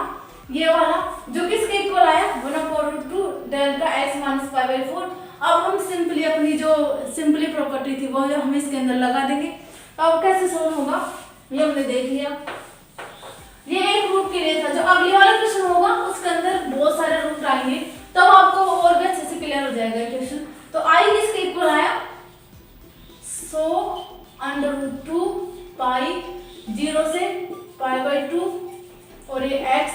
ये वाला जो किसके इक्वल आया 1/2 डेल्टा x माइनस π/4। अब हम सिंपली अपनी जो सिंपली प्रॉपर्टी थी वो हम इसके अंदर लगा देंगे। अब कैसे सोल्व होगा ये हमने देख लिया, ये एक रूट के लिए था। जो अगले वाला क्वेश्चन होगा उसके अंदर बहुत सारे रूट आएंगे, तब आपको और भी अच्छे से क्लियर हो जाएगा क्वेश्चन। तो i किसके इक्वल आया 100√2 पाई 0 से π/2, और ये x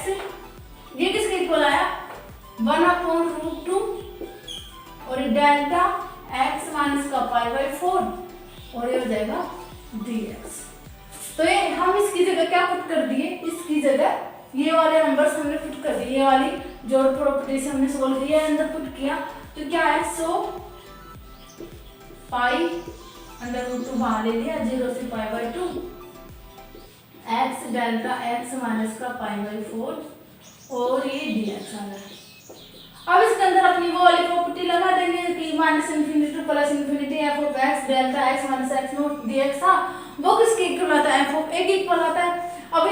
ये किसके इक्वल आया 1/√2, और ये डेल्टा x माइनस का π/4, और ये हो जाएगा dx। तो ये हम इसकी जगह क्या पुट कर दिए, इसकी जगह ये वाले नंबर्स हमने पुट कर दिए, ये वाली जो प्रॉपर्टी से हमने सोल्व किया अंदर पुट किया, तो क्या है 100 पाई √2 बाहर ले लिया 0 से π/2 x डेल्टा x माइनस का π/4, और ये dx आ गया। अब इसके अंदर अपनी वो वाली प्रॉपर्टी लगा देंगे कि -∞ to +∞ f(x) delta x minus x not dx था, वो किसके इक्वल आता है f(a) के इक्वल आता है। अब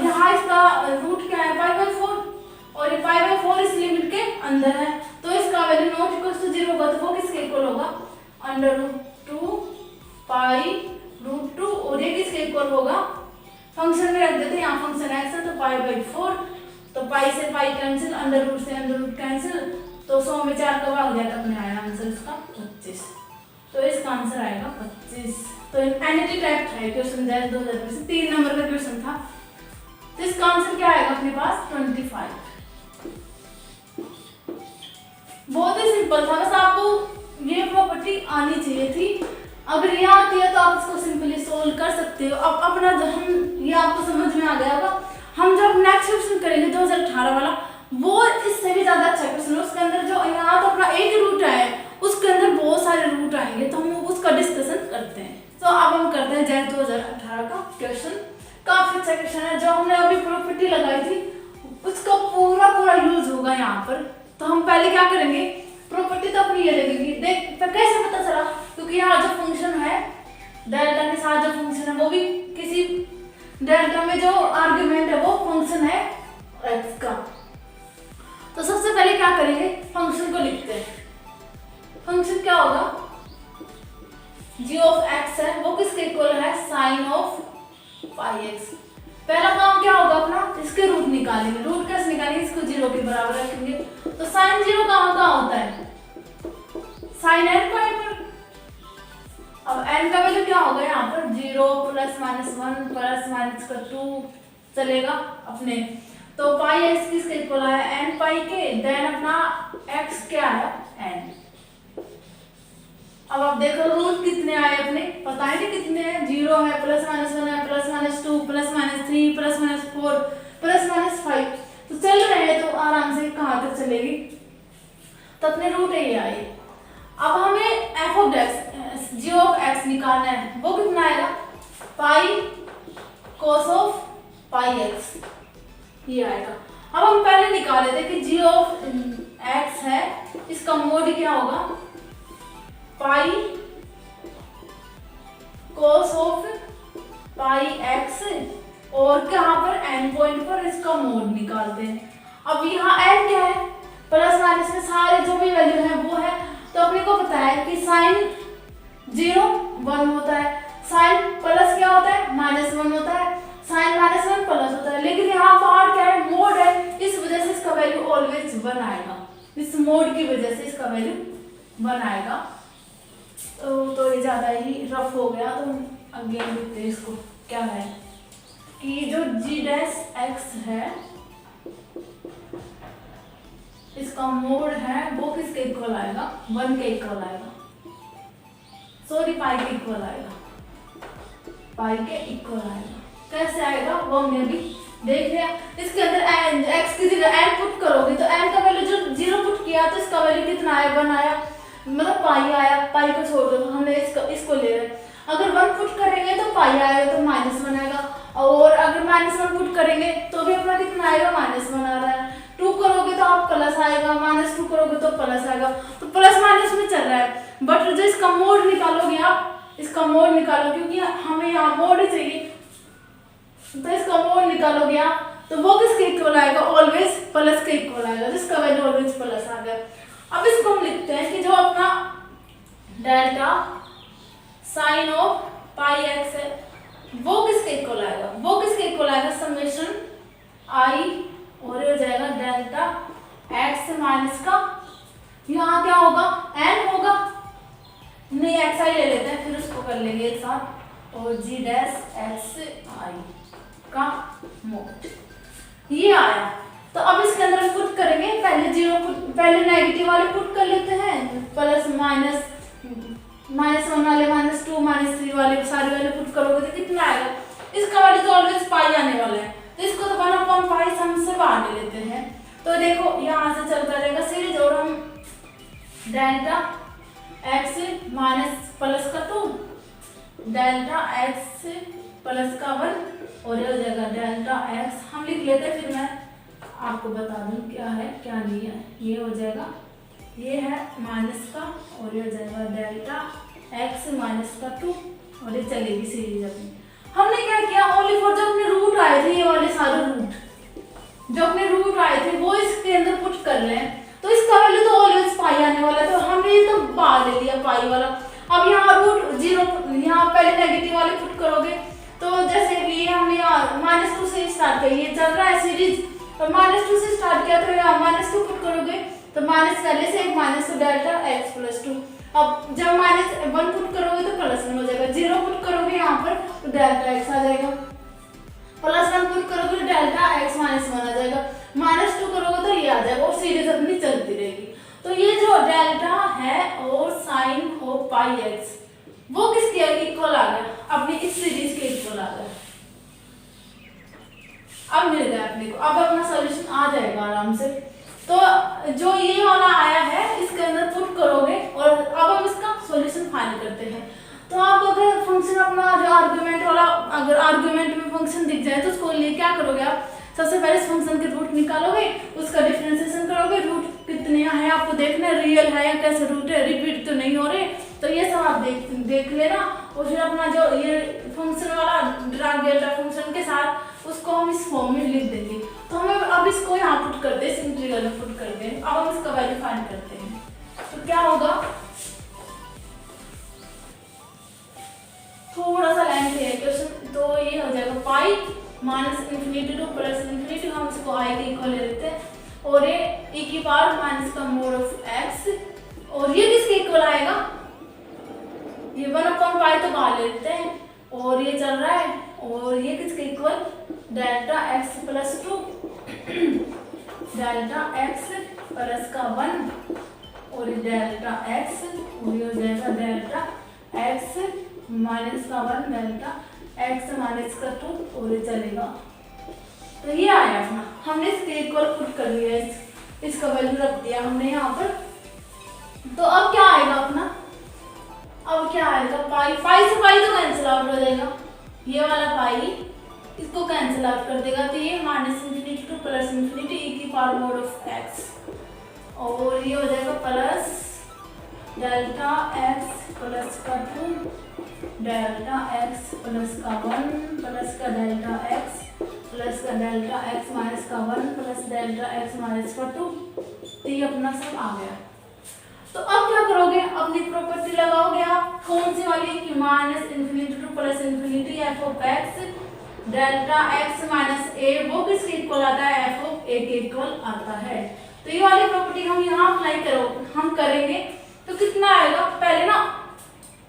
यहाँ इसका रूट क्या है π/4, और ये π/4 इस लिमिट के अंदर है, तो इसका वैल्यू नॉट इक्वल टू 0 होगा, तो वो किसके इक्वल होगा √2 π√2, और ये किसके इक्वल होगा, फंक्शन में रख देते हैं, यहाँ फंक्शन x है तो π/4, तो पाई से पाई कैंसिल, √√ से √√ कैंसिल, तो 100 में 4 का भाग जाता अपने आया आंसर इसका 25। तो इसका आंसर आएगा 25। तो एनईटी टाइप था क्वेश्चन 2000 से 3 नंबर का क्वेश्चन था, तो इसका आंसर क्या आएगा अपने पास 25। बहुत ही सिंपल था, बस आपको ये प्रॉपर्टी आनी चाहिए थी। अगर ये आती है तो आप इसको सिंपली सोल्व कर सकते हो। अब अपना जो हम ये आपको समझ में आ गया होगा, हम जब नेक्स्ट क्वेश्चन करेंगे 2018 वाला, वो इससे भी ज्यादा अच्छा क्वेश्चन है। उसके अंदर जो यहाँ तो अपना एक रूट है, उसके अंदर बहुत सारे रूट आएंगे, तो हम उसका डिस्कशन करते हैं। तो अब हम करते हैं जैसे 2018 का क्वेश्चन, काफी अच्छा क्वेश्चन है। जो हमने अभी प्रॉपर्टी लगाई थी उसका पूरा यूज होगा यहाँ पर। तो हम पहले क्या करेंगे, प्रॉपर्टी तो अपनी ये लगेगी, देख तो कैसे पता चला, क्योंकि यहाँ जो फंक्शन है डेल्टा के साथ जो फंक्शन है वो भी किसी डेल्टा में जो आर्ग्यूमेंट है वो फंक्शन है x का। तो सबसे पहले क्या करेंगे, फंक्शन को लिखते हैं। फंक्शन क्या होगा, g ऑफ x है वो किसके इक्वल है, साइन ऑफ पाई एक्स। पहला काम क्या होगा अपना, इसके रूट निकालेंगे। रूट कैसे निकालेंगे, इसको 0 के बराबर रखेंगे। तो साइन 0 कहाँ होता है, साइन n पाई पर। अब n का वैल्यू क्या होगा यहाँ पर 0 प्लस माइनस 1 प्लस माइनस का 2 चलेगा अपने। तो पाई एक्स किसके इक्वल है, n पाई के, देन अपना x क्या है n। अब आप देखो रूट कितने आए अपने, पता है नहीं कितने हैं, 0 है, प्लस माइनस 1 है, plus minus 2, plus minus 3, plus minus 4, plus minus 5, तो चल रहे हैं। तो आराम से कहाँ तक चलेगी, तो अपने रूट ये आए। अब हमें f of x, g of x निकालना है, वो कितना आएगा, पाई कोस ऑफ पाई x, ये आएगा। अब हम पहले निकाले थे कि g ऑफ x है, इसका मोड क्या होगा, पाई कोस ऑफ पाई एक्स, और कहाँ पर n पॉइंट पर इसका मोड निकालते हैं। अब यहाँ n क्या है, प्लस माइनस में सारे जो भी वैल्यू है वो है। तो अपने को पता है कि साइन 0 1 होता है, साइन प्लस क्या होता है माइनस 1 होता है, साइन माइनस 1 प्लस होता है। लेकिन यहाँ पर क्या है, मोड है, इस वजह से इसका वैल्यू ऑलवेज 1 आएगा। इस मोड की वजह से इसका वैल्यू 1 आएगा। तो ये ज्यादा ही रफ हो गया, तो अगेन देखते हैं इसको क्या है कि जो g डैश x है इसका मोड है वो किसके इक्वल आएगा, 1 के इक्वल आएगा, सॉरी पाई के इक्वल आएगा, पाई के इक्वल आएगा। कैसे आएगा वो हमने अभी देख लिया। इसके अंदर x की जगह n पुट करोगे तो n का वैल्यू जो 0 पुट किया तो इसका वैल्यू कितना आया, 1 आया, मतलब पाई आया। पाई को छोड़ दो, हमने इसको ले रहे। अगर 1 पुट करेंगे तो पाई आएगा, तो -1 आएगा। और अगर -1 पुट करेंगे तो भी अपना कितना आएगा, -1 आ रहा है। 2 करोगे तो आप प्लस आएगा, -2 करोगे तो प्लस आएगा। तो प्लस माइनस में चल रहा है। बट जो इसका मोड निकालोगे आप, इसका मोड निकालो, क्योंकि हमें यहाँ मोड चाहिए, तो इसका मोड निकालोगे आप तो वो किसके इक्वल आएगा, ऑलवेज प्लस के इक्वल आएगा, जिसका वैल्यू ऑलवेज प्लस आ गया। अब इसको हम लिखते हैं कि जो अपना delta sine of pi x है वो किसके इक्वल आएगा, वो किसके इक्वल आएगा, समेशन आई, और ये हो जाएगा डेल्टा एक्स माइनस का, यहाँ क्या होगा एन होगा, नहीं एक्स आई ले लेते हैं फिर उसको कर लेंगे एक साथ, और जी डैश एक्स आई का मोड, ये आया। तो अब इसके अंदर पुट करेंगे, पहले 0 पुट, पहले नेगेटिव वाले पुट कर लेते हैं, प्लस माइनस, -1 वाले, -2, -3 वाले सारे वाले पुट करोगे तो कितना आएगा, इसका वैल्यू तो ऑलवेज पाई आने वाला है, तो इसको तो 1/पाई सम से बाहर ले लेते हैं। तो देखो यहाँ से चलता रहेगा सीरीज, और हम डेल्टा एक्स माइनस प्लस का 2, डेल्टा एक्स प्लस का 1, और ये हो जाएगा डेल्टा एक्स, हम लिख लेते हैं फिर मैं आपको बता दूं क्या है क्या नहीं है। ये हो जाएगा, ये है माइनस का, और ये हो जाएगा डेल्टा एक्स माइनस का 2, और ये चलेगी सीरीज अपनी। हमने क्या किया, ओनली फॉर जो अपने रूट आए थे, ये वाले सारे रूट जो अपने रूट आए थे वो इसके अंदर पुट कर रहे हैं, तो इसका वैल्यू तो ऑलवेज पाई आने वाला है, तो हमने ये तो बाहर ले लिया पाई वाला। अब यहाँ रूट 0, यहाँ पहले नेगेटिव वाले पुट करोगे, तो जैसे ये हमने -2 से स्टार्ट किया, ये चल रहा है सीरीज, और -2 से स्टार्ट किया तो यहाँ -2 पुट करोगे तो माइनस पहले से एक -2 डेल्टा x प्लस 2। अब जब -1 पुट करोगे तो +1 हो जाएगा, 0 पुट करोगे यहाँ पर तो डेल्टा x आ जाएगा, +1 पुट करोगे तो डेल्टा x -1 आ जाएगा, -2 करोगे तो ये आ जाएगा, और सीरीज अपनी चलती रहेगी। तो ये जो डेल्टा है और साइन ऑफ पाई एक्स वो किसके इक्वल आ गया, अपनी इस सीरीज के इक्वल आ गया। अब मिल गया अपने को, अब अपना सॉल्यूशन आ जाएगा आराम से। तो जो ये वाला आया है इसके अंदर पुट करोगे, और अब हम इसका सॉल्यूशन फाइंड करते हैं। तो आप अगर फंक्शन अपना जो आर्गुमेंट वाला, अगर आर्गुमेंट में फंक्शन दिख जाए तो उसको लिए क्या करोगे आप, सबसे पहले इस फंक्शन के रूट निकालोगे, उसका डिफरेंशिएशन करोगे, रूट कितने है आपको देखना है, रियल है या कैसे रूट है, रिपीट तो नहीं हो रहे, तो ये सब आप देख लेना। और फिर अपना जो ये फंक्शन वाला डिराक डेल्टा फंक्शन के साथ उसको हम इस फॉर्म में लिख देंगे। तो हमें अब इसको यहाँ पुट करते हैं, इस इंटीग्रल में पुट करते हैं। अब हम इसका वैल्यू फाइंड करते हैं। तो क्या होगा, थोड़ा सा लेंथ है क्वेश्चन, तो ये हो जाएगा pi minus infinity to plus infinity, हम इसको आई के इक्वल ले लेते हैं, और ये e की पावर माइनस का मोड ऑफ x, और ये किसके इक्वल आएगा, ये 1/पाई तो बाहर ले लेते हैं, और ये चल रहा है, और ये किसके equal, delta x plus 2 delta x plus का 1, और ये डेल्टा x, और ये हो जाएगा डेल्टा x माइनस का 1 डेल्टा x माइनस का 2, और ये चलेगा। तो ये आया अपना, हमने इसके इक्वल पुट कर लिया, इसका वैल्यू रख दिया हमने यहाँ पर। तो अब क्या आएगा अपना, अब क्या आएगा, पाई, पाई से पाई तो कैंसिल आउट हो जाएगा, ये वाला पाई इसको कैंसिल आउट कर देगा, तो ये minus infinity to plus infinity e की पावर मोड ऑफ x, और ये हो जाएगा प्लस डेल्टा x प्लस का 2 डेल्टा x प्लस का 1 प्लस का डेल्टा x प्लस का डेल्टा x माइनस का 1 प्लस डेल्टा x माइनस का 2। तो ये अपना सब आ गया। तो अब क्या करोगे, अपनी प्रॉपर्टी लगाओगे आप, कौन सी वाली, कि minus infinity to plus infinity F of x delta x minus a, वो किसके इक्वल आता है, एफ ऑफ a के इक्वल आता है। तो ये वाली प्रॉपर्टी हम यहाँ अप्लाई हम करेंगे, तो कितना आएगा, पहले ना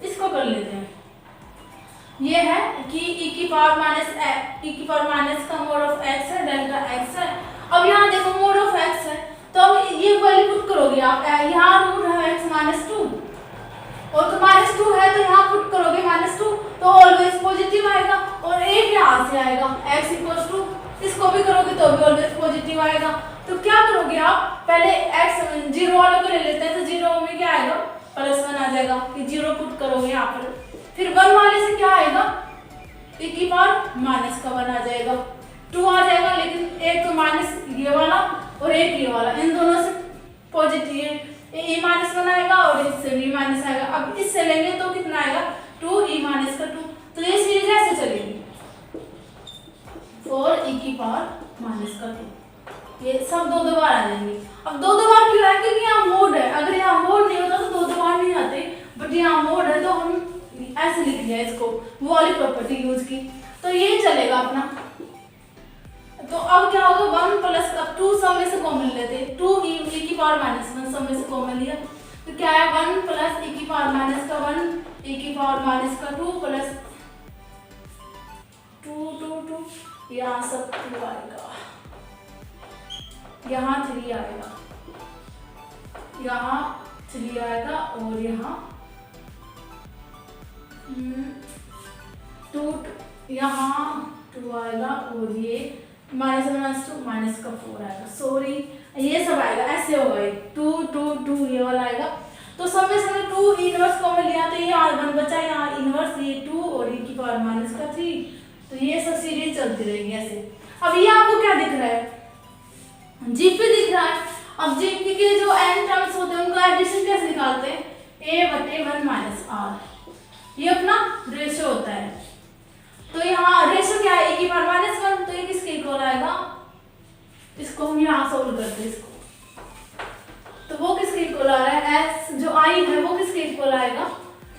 इसको कर लेते हैं। ये है कि e की पावर माइनस का मोड ऑफ x है, डेल्टा x है। अब यहाँ देखो मोड ऑफ x है, तो अब ये वैल्यू पुट करोगे आप, यहाँ रूट है x माइनस 2, और तो माइनस 2 है, तो यहाँ पुट करोगे माइनस 2, तो ऑलवेज पॉजिटिव आएगा, और एक यहाँ से आएगा x इक्वल टू, इसको भी करोगे तो भी ऑलवेज पॉजिटिव आएगा। तो क्या करोगे आप, पहले x 0 वाले को ले लेते हैं, तो 0 में क्या आएगा, +1 आ जाएगा, कि 0 पुट करोगे यहाँ पर। फिर 1 वाले से क्या आएगा, e की पावर माइनस का 1 आ जाएगा, 2 आ जाएगा, लेकिन एक तो माइनस ये वाला और एक ये वाला, इन दोनों से पॉजिटिव e माइनस 1 आएगा, और इससे भी माइनस आएगा। अब इससे लेंगे तो कितना आएगा, 2e माइनस का 2। तो ये सीरीज ऐसे चलेगी, 4e की पावर माइनस का 2, ये सब दो बार आ जाएंगे। अब दो बार क्यों है, क्योंकि यहाँ मोड है, अगर यहाँ मोड नहीं होता तो दो बार नहीं आते, बट यहाँ मोड है तो हम ऐसे लिख लिया इसको, वो वाली प्रॉपर्टी यूज की, तो ये चलेगा अपना। तो अब क्या होगा, 1 प्लस का 2 सब में से कॉमन लेते, 2e की पावर माइनस 1 सब में से कॉमन लिया, तो क्या है, 1 प्लस e की पावर माइनस का 1 e की पावर माइनस का 2 प्लस 2 यहाँ सब 2 आएगा, यहाँ 3 आएगा, यहाँ 3 आएगा, और यहाँ 2 यहाँ 2 आएगा, और ये -2 माइनस का 4 आएगा, सॉरी ये सब आएगा, ऐसे होगा, ये 2 ये वाला आएगा। तो सब में से 2 इनवर्स कॉमन लिया, तो ये R1 बचा, यहाँ इनवर्स ये 2 और e की पावर माइनस का 3, तो ये सब सीरीज चलती रहेगी ऐसे। अब ये आपको क्या दिख रहा है, जीपी दिख रहा है। अब जीपी के जो n टर्म्स होते हैं उनका एडिशन कैसे निकालते हैं, a/1 माइनस r, ये अपना रेशियो होता है। तो यहाँ रेशियो क्या है, e की पावर माइनस 1, तो ये किसके इक्वल आएगा, इसको हम यहाँ सोल्व करते हैं इसको, तो वो किसके इक्वल आ रहा है, x जो i है वो किसके इक्वल आएगा,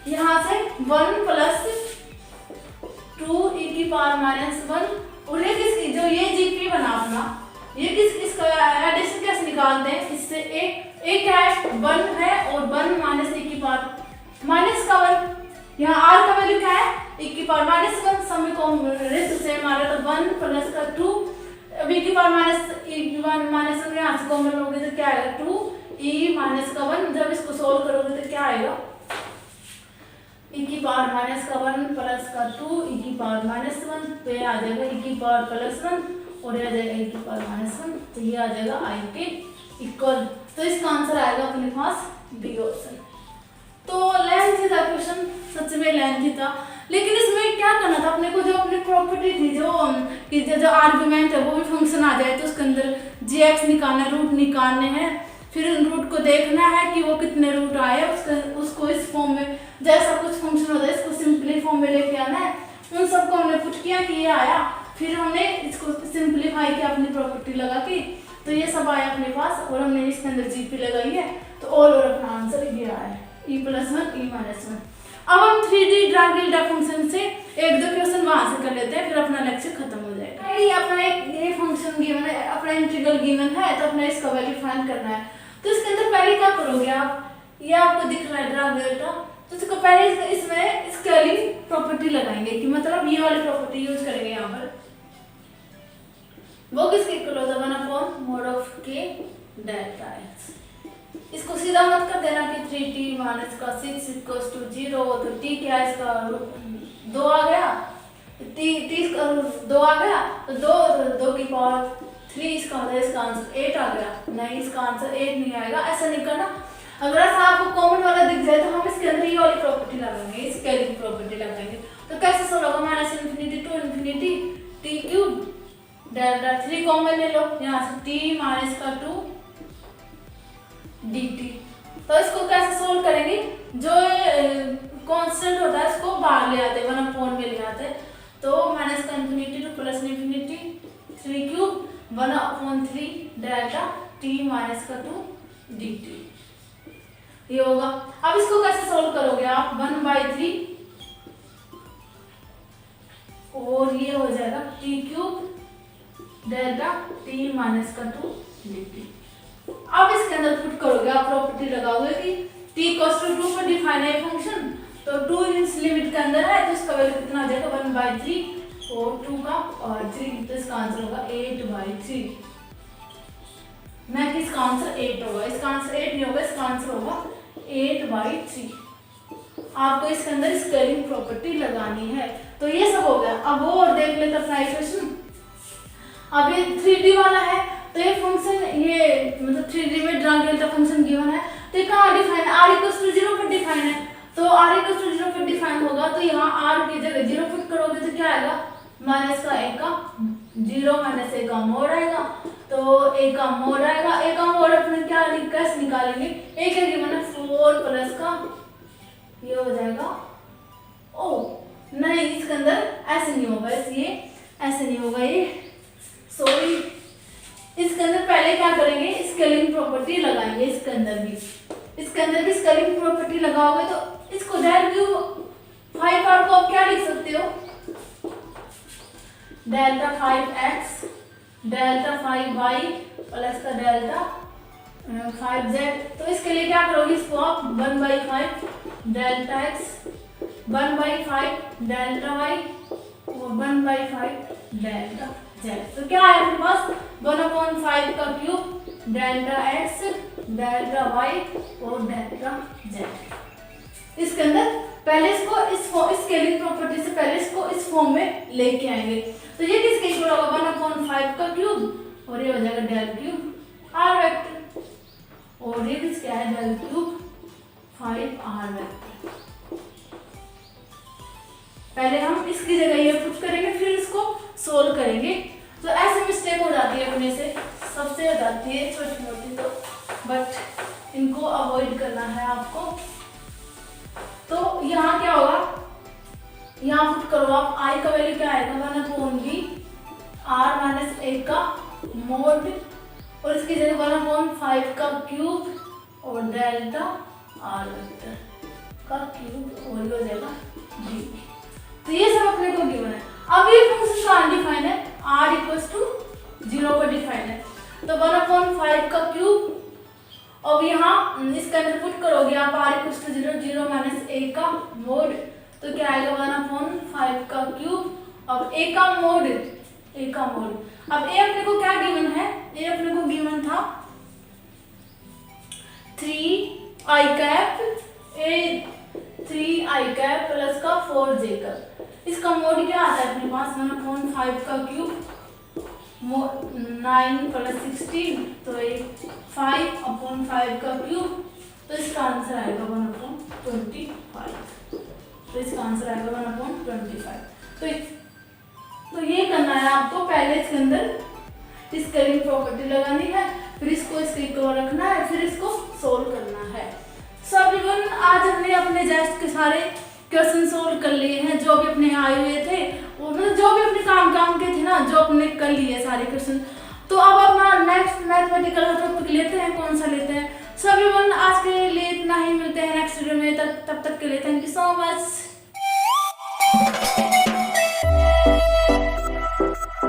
यहाँ से 1 प्लस 2 e की पावर माइनस 1, और ये किसकी, जो ये जीपी बना अपना, ये किसका एडिशन कैसे निकालते हैं, इससे एक क्या है, 1 है, और 1 माइनस e की पावर माइनस का 1, यहाँ r का वैल्यू क्या है, e की पावर माइनस 1, सब में कॉमन रेशियो सेम आ रहा है, तो 1 प्लस का 2 e की पावर माइनस 1 यहाँ से कॉमन लोगे तो क्या आएगा, 2 e माइनस का 1, जब इसको सोल्व करोगे तो क्या आएगा, e की पावर माइनस का 1 प्लस का 2 e की पावर माइनस 1, तो ये आ जाएगा e की पावर प्लस 1, और ये आ जाएगा e की पावर माइनस 1, तो ये आ जाएगा i के इक्वल। तो इसका आंसर आएगा अपने पास बी ऑप्शन। तो लेंथी था क्वेश्चन, सच में लेंथी था, लेकिन इसमें क्या करना था अपने को, जो अपनी प्रॉपर्टी थी जो आर्गुमेंट है वो भी फंक्शन आ जाए, तो उसके अंदर gx निकालना, रूट निकालने हैं, फिर रूट को देखना है कि वो कितने रूट आए, उसको इस फॉर्म में, जैसा कुछ फंक्शन होता है इसको सिंपली फॉर्म में लेके आना है। उन सबको हमने पुट किया कि ये आया, फिर हमने इसको सिंप्लीफाई किया अपनी प्रॉपर्टी लगा के, तो ये सब आया अपने पास और हमने इसके अंदर जीपी लगाई है, तो ऑल और अपना आंसर ये आया है e+1 e-1। अब हम 3D ड्रैग डेल्टा फंक्शन से एक दो क्वेश्चन वहां से कर लेते हैं, फिर अपना लेक्चर खत्म हो जाएगा। ये अपना ये फंक्शन गिवन है, अपना इंटीग्रल गिवन है, तो अपना इसका वैल्यू फाइंड करना है। तो इसके अंदर पहले क्या करोगे आप, ये आपको दिख रहा है ड्रैग डेल्टा, तो इसको पहले इसमें स्केलिंग प्रॉपर्टी लगाएंगे कि मतलब ये वाली प्रॉपर्टी यूज करेंगे यहाँ पर। वो किसके इक्वल होता है 1/mod डेल्टा x। इसको सीधा मत कर देना कि 3t माइनस का 6 इक्वल्स टू 0, तो t क्या है इसका 2 आ गया, t इसका 2 आ गया, तो 2 की पावर 3 इसका होता है, इसका आंसर 8 आ गया। नहीं, इसका आंसर 8 नहीं आएगा, ऐसा नहीं करना। अगर ऐसा आपको कॉमन वाला दिख जाए तो हम इसके अंदर ये वाली प्रॉपर्टी लगाएंगे, स्केलिंग प्रॉपर्टी लगाएंगे। तो कैसे सोल्व होगा, -∞ to ∞ t³ डेल्टा 3 कॉमन ले लो, यहाँ से t माइनस का 2 dt। तो इसको कैसे सोल्व करेंगे, जो कांस्टेंट होता है इसको बाहर ले आते हैं, 1/4 में ले आते हैं। तो माइनस का ∞ two plus ∞ 3³ 1/3 delta t minus का 2 dt ये होगा। अब इसको कैसे सोल्व करोगे आप, 1/3 और ये हो जाएगा t³ डेल्टा t माइनस का 2 dt। अब इसके अंदर पुट करोगे आप, प्रॉपर्टी लगाओगे कि t इक्वल्स टू 2 पर डिफाइन है फंक्शन, तो 2 इस लिमिट के अंदर है, तो इसका वैल्यू कितना आ जाएगा 1/3 और 2 का और 3, तो इसका आंसर होगा 8/3। मैं इसका आंसर 8 होगा, इसका आंसर 8 नहीं होगा, इसका आंसर होगा 8/3। आपको इसके अंदर स्केलिंग प्रॉपर्टी लगानी है। तो ये सब हो गया। अब वो और देख लेते अपना इक्वेशन। अब ये 3D वाला है, तो ये फंक्शन ये मतलब 3D में ड्रैग डेल्टा फंक्शन गिवन है, तो ये कहाँ डिफाइन है, r इक्वल्स टू 0 पर डिफाइन है। तो r इक्वल्स टू 0 पर डिफाइन होगा, तो यहाँ r की जगह 0 पुट करोगे तो क्या आएगा, माइनस का 1 का 0 माइनस 1 का मोड आएगा, तो 1 का मोड आएगा। 1 का मोड अपने क्या कैसे निकालेंगे, एक है गिवन है 4 प्लस का ये हो जाएगा, ओ नहीं इसके अंदर ऐसे नहीं होगा, इसलिए ऐसे नहीं होगा ये, सॉरी। इसके अंदर पहले क्या करेंगे, स्केलिंग प्रॉपर्टी लगाएंगे। इसके अंदर भी स्केलिंग प्रॉपर्टी लगाओगे तो इसको डेल्टा 5r को आप क्या लिख सकते हो, delta 5x delta 5y plus का डेल्टा 5z। तो इसके लिए क्या करोगे, इसको आप 1/5 डेल्टा x 1/5 डेल्टा y और 1/5 डेल्टा z। तो क्या है आपके पास 1/5 का cube delta x delta y और डेल्टा z। इसके अंदर पहले इसको स्केलिंग प्रॉपर्टी से पहले इसको इस फॉर्म में लेके आएंगे। तो ये किसके इक्वल होगा, 1/5 का क्यूब और ये हो जाएगा डेल क्यूब r वेक्टर, और ये किसका है डेल क्यूब 5r वेक्टर। पहले हम इसकी जगह ये पुट करेंगे, फिर इसको सोल्व करेंगे। तो ऐसे मिस्टेक हो जाती है अपने से, सबसे हो जाती है छोटी मोटी, तो बट इनको अवॉइड करना है आपको। तो यहाँ क्या होगा, यहाँ पुट करो आप, i का वैल्यू क्या आएगा 1/v r माइनस 1 का मोड, और इसकी जगह 1/5 का क्यूब और डेल्टा r वेक्टर का क्यूब और हो जाएगा d। तो ये सब अपने को गिवन है। अब ये फंक्शन का अनडिफाइंड है, r इक्वल्स टू 0 पर डिफाइंड है, तो 1/5 का क्यूब, अब यहाँ इसके अंदर पुट करोगे आप r इक्वल्स टू 0 0 माइनस 1 का मोड, तो क्या आएगा 1/5 का क्यूब, अब a का मोड अब a अपने को क्या गिवन है, a अपने को गिवन था 3i कैप प्लस का 4j का। इसका मोड क्या आता है अपने पास 1/5 का क्यूब 9 प्लस 16, तो 5/5 का क्यूब, तो इसका आंसर आएगा 1/25। तो इसका आंसर आएगा 1/25। तो ये करना है आपको, पहले इसके अंदर स्केलिंग प्रॉपर्टी लगानी है, फिर इसको इसके इक्वल रखना है, फिर इसको सोल्व करना है। सो एवरीवन, आज हमने अपने जेस्ट के सारे क्वेश्चन सोल्व कर लिए हैं जो भी अपने आए हुए थे, वो मतलब जो भी अपने काम के थे ना, जो अपने कर लिए सारे क्वेश्चन। तो अब अपना नेक्स्ट मैथमेटिकल का टॉपिक लेते हैं, कौन सा लेते हैं। सो एवरीवन, आज के लिए इतना ही, मिलते हैं नेक्स्ट वीडियो में। तब तक के लिए थैंक यू सो मच।